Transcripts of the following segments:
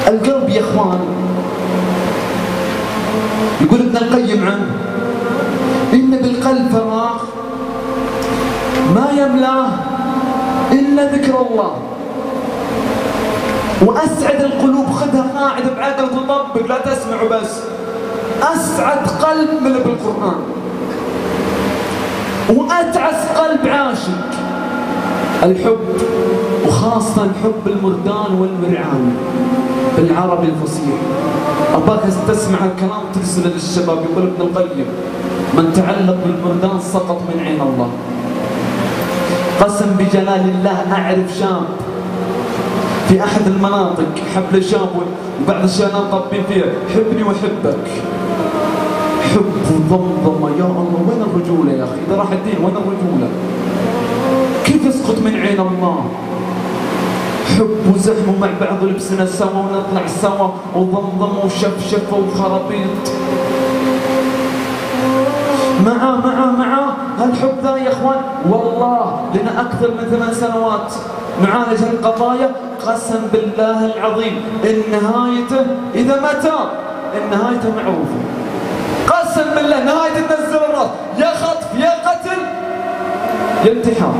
القلب يا اخوان، يقول ابن القيم عنه إن بالقلب فراغ ما يملاه إلا ذكر الله. وأسعد القلوب، خذها قاعدة بعقلك وطبق، لا تسمع بس. أسعد قلب ملء بالقرآن، وأتعس قلب عاشق الحب، وخاصة حب المردان والمرعان بالعربي الفصيح. أباك تسمع الكلام ترسل للشباب. يقول ابن القيم من تعلق بالمردان سقط من عين الله. قسم بجلال الله أعرف شاب في أحد المناطق حبل شاب وبعض الشباب طابين فيها حبني وحبك، حب وضمضمة. يا الله وين الرجولة يا أخي؟ إذا راح الدين وين الرجولة؟ كيف يسقط من عين الله؟ حب وزحمة مع بعض ولبسنا سوا ونطلع سوا وضمضمة وشفشفة وخرابيط. مع هالحب ذا يا اخوان، والله لنا اكثر من 8 سنوات نعالج هالقضايا. قسم بالله العظيم ان نهايته اذا متى النهاية معروفة. قسم بالله نهاية تنزل الراس، يا خطف يا قتل يا انتحار،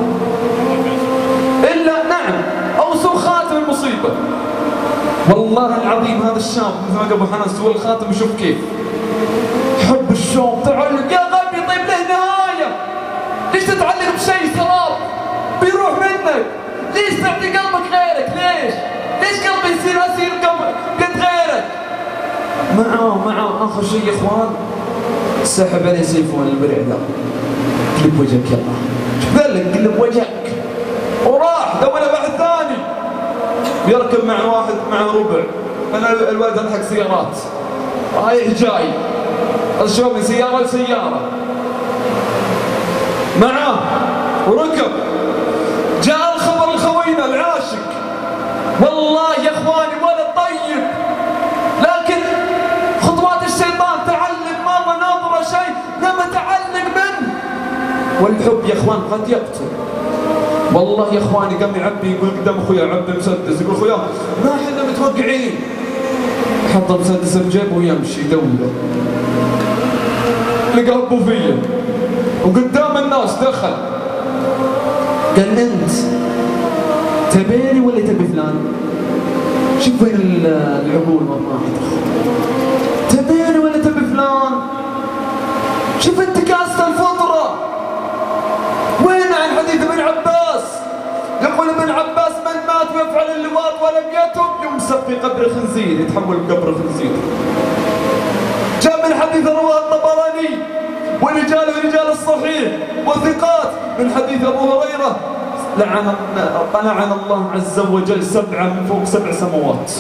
الا نعم او سوء خاتم المصيبة. والله العظيم هذا الشاب مثل ما ابو حنان سوى الخاتم وشوف كيف حب الشوق تعلق. يا قلبي طيب له نهاية، ليش تتعلق بشيء سراب بيروح منك؟ ليش تعطي قلبك غيرك؟ ليش قلبي يصير اسير قد غيرك؟ معاه اخر شيء يا اخوان سحب عليه سيفون البرع ذا. قلب وجهك يلا، شوف ذلك قلب وجهك، وراح دور واحد ثاني يركب مع واحد مع ربع. انا الوالد الحق سيارات رايح جاي، الشباب من سيارة لسيارة معاه وركب. جاء الخبر الخوينة العاشق، والله يا اخواني ولد طيب، لكن خطوات الشيطان تعلق مرة ناظرة شيء لما تعلق منه. والحب يا اخوان قد يقتل. والله يا اخواني قام يعبي يقول قدام اخويا عبد مسدس، يقول اخويا ما احنا متوقعين، حط مسدس بجيبه ويمشي يدوره. لقى ابو فيا وقدام الناس دخل قال انت تبيني ولا تبي فلان؟ شوف وين العقول والراحة. تبيني ولا تبي فلان؟ شوف انتكاسة الفطرة. وين عن حديث ابن عباس؟ يقول ابن عباس من مات ويفعل اللواط ولم يتب يمسك في قبر خنزير، يتحول بقبر خنزير. جاء من حديث رواه الطبراني ورجاله رجال الصحيح وثقات من حديث ابو هريره لعن الله عز وجل 7 من فوق 7 سماوات.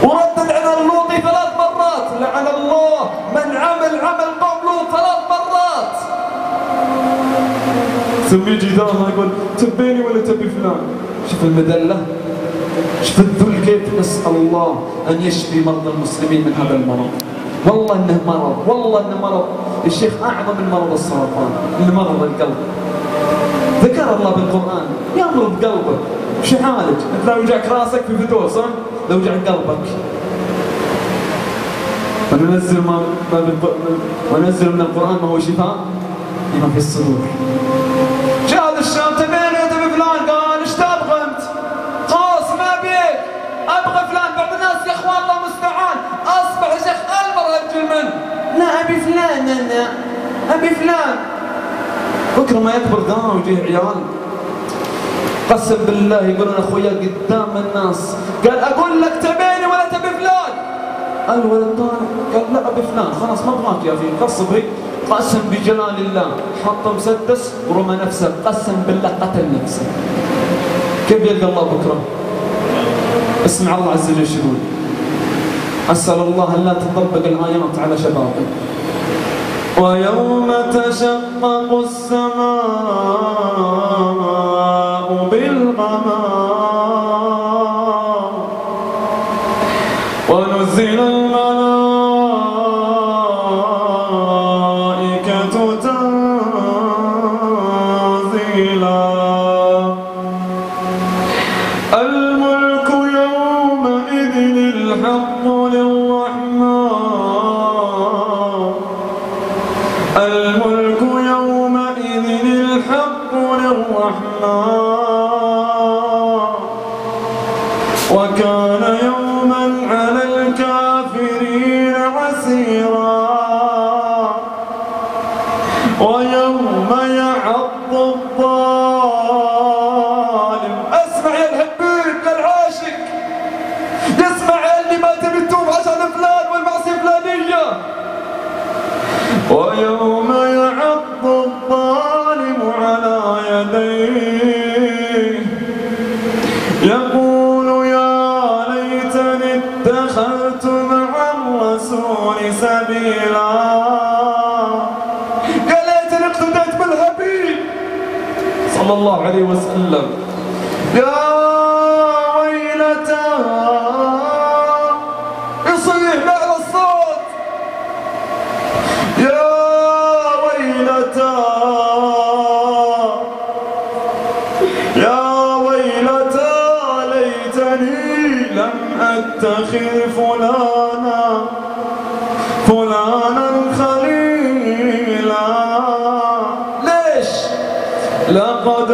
وردد على اللوطي 3 مرات، لعن الله من عمل قوم لوط 3 مرات. ثم يجي ذا يقول تبيني ولا تبي فلان؟ شوف المذله، شوف الذل كيف. نسأل الله أن يشفي مرضى المسلمين من هذا المرض. والله إنه مرض، والله إنه مرض الشيخ أعظم من مرض السرطان، إنه مرض القلب. ذكر الله بالقرآن يمرض قلبك، وش يعالج؟ أنت لو وجعك راسك في فتور صح؟ لو وجع قلبك. وننزل من القرآن ما هو شفاء لما في الصدور. جاء هذا الشاب تبيني وتبي فلان، قال ايش تبغى انت؟ خلاص ما بيك، ابغى فلان. بعض الناس يا اخوان الله المستعان اصبح يا شيخ المرأة ارجل منه. لا ابي فلان، انا ابي فلان. بكره ما يكبر ذا ويجيه عيال قسم بالله يقولون اخويا قدام الناس، قال اقول لك تبيني ولا تبي فلان؟ الولد طالع قال لا ابي فلان. خلاص ما ابغاك يا اخي، قصب هيك. قسم بجلال الله حط مسدس ورمى نفسه، قسم بالله قتل نفسه. كيف يلقى الله بكره؟ اسمع الله عز وجل يقول اسال الله ان لا تطبق الايات على شبابه. ويوم تشقق السماء بالغمام ونزل الملائكة تنزيلا الملك يومئذ وكان يوما على الكافرين عسيرا ويوم يعض الظالم. اسمع يا الحبيب للعاشق، يسمع اللي ما تبي تتوب عشان فلان والمعصية فلانية. ويوم يعض الظالم على يديه يقول يا ليتني اتخذت مع الرسول سبيلا. يا ليتني اقتديت بالحبيب صلى الله عليه وسلم. يا ويلتى يصيح بأعلى الصوت يا ويلتى يا ويلتى ليتني لم أتخذ فلانا خليلا. ليش؟ لقد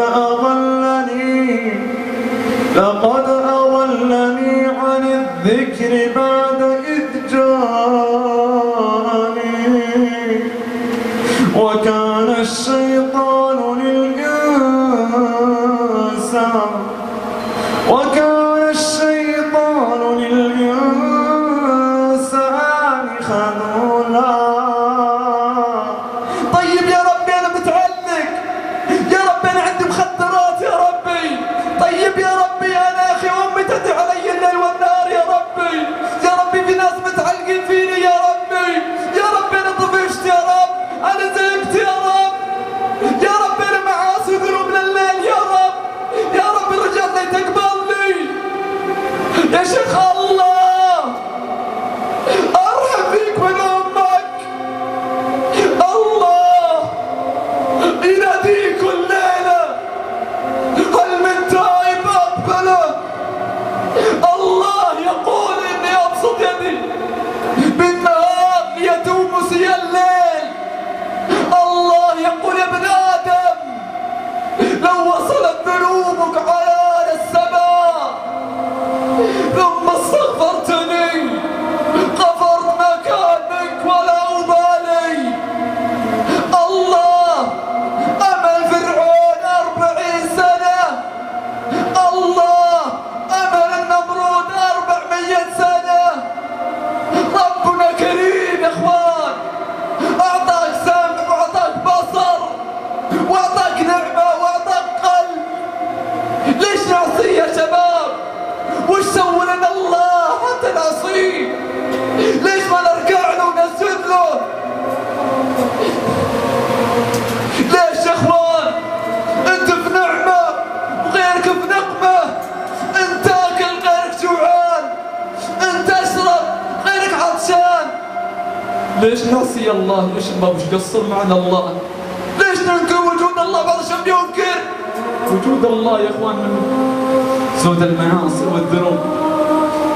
أضلني عن الذكر بعد إذ جاءني وكان الشيطان للإنسان خذولا. طيب يا ربي أنا متعلق، يا ربي أنا عندي مخدرات يا ربي، طيب يا ربي أنا يا أخي أمي تدعي علي الليل والنهار يا ربي، يا ربي في ناس متعلقين فيني يا ربي، يا ربي أنا طفشت يا رب، أنا زهقت يا رب، يا ربي أنا معاصي ذنوب الليل يا رب، يا ربي رجعت لي تقبلني يا شيخ الله، أرحم فيك من أمك. الله يناديك الليلة هل من تائب أقبله. الله يقول إني أبسط يدي بالنهار ليتوب مسيء الليل. الله يقول يا ابن آدم لو وصلت ذنوبك عنان السماء ثم استغفرتني غفرت ما كان منك ولا أبالي. الله أمل فرعون 40 سنة، الله أمل النمرود 400 سنة. ربنا كريم يا اخوان، أعطاك سمع وأعطاك بصر وأعطاك نعمة وأعطاك قلب. ليش نعصيه يا شباب؟ وش سوى لنا الله حتى نعصيه؟ ليش ما نركع له ونسجد له؟ ليش يا اخوان؟ انت في نعمة وغيرك في نقمة، انت تاكل غيرك جوعان، انت تشرب غيرك عطشان. ليش نعصي الله؟ ليش ما مش قصر معنا الله؟ ليش ننكر وجود الله؟ بعض الشباب ينكر وجود الله يا اخوان من سود المعاصي والذنوب.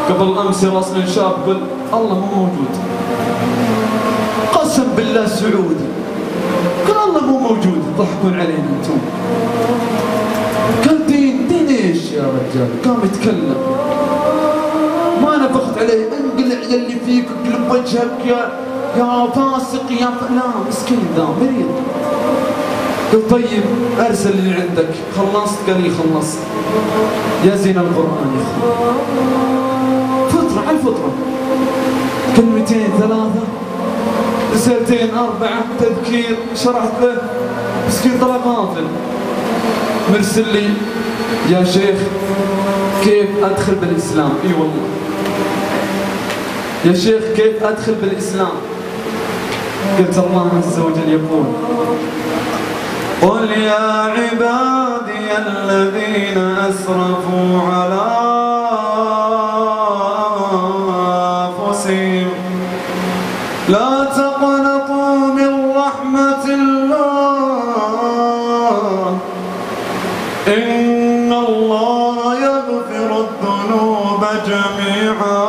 قبل امس راسل شاب قل الله مو موجود، قسم بالله سعودي قال الله مو موجود، تضحكون علينا انتم. قال دين ايش يا رجال؟ قام يتكلم ما نفخت عليه، انقلع يلي فيك اقلب وجهك يا فاسق يا لا مسكين ذا مريض. قال طيب ارسل اللي عندك، خلصت؟ قال لي خلصت. يا زين القرآن يا اخي، فطرة على الفطرة، كلمتين 3 رسالتين 4 تذكير شرحت له، مسكين طلع غافل. مرسل لي يا شيخ كيف ادخل بالاسلام؟ اي والله يا شيخ كيف ادخل بالاسلام؟ قلت الله عز وجل يقول قل يا عبادي الذين أسرفوا على أنفسهم لا تقنطوا من رحمة الله إن الله يغفر الذنوب جميعا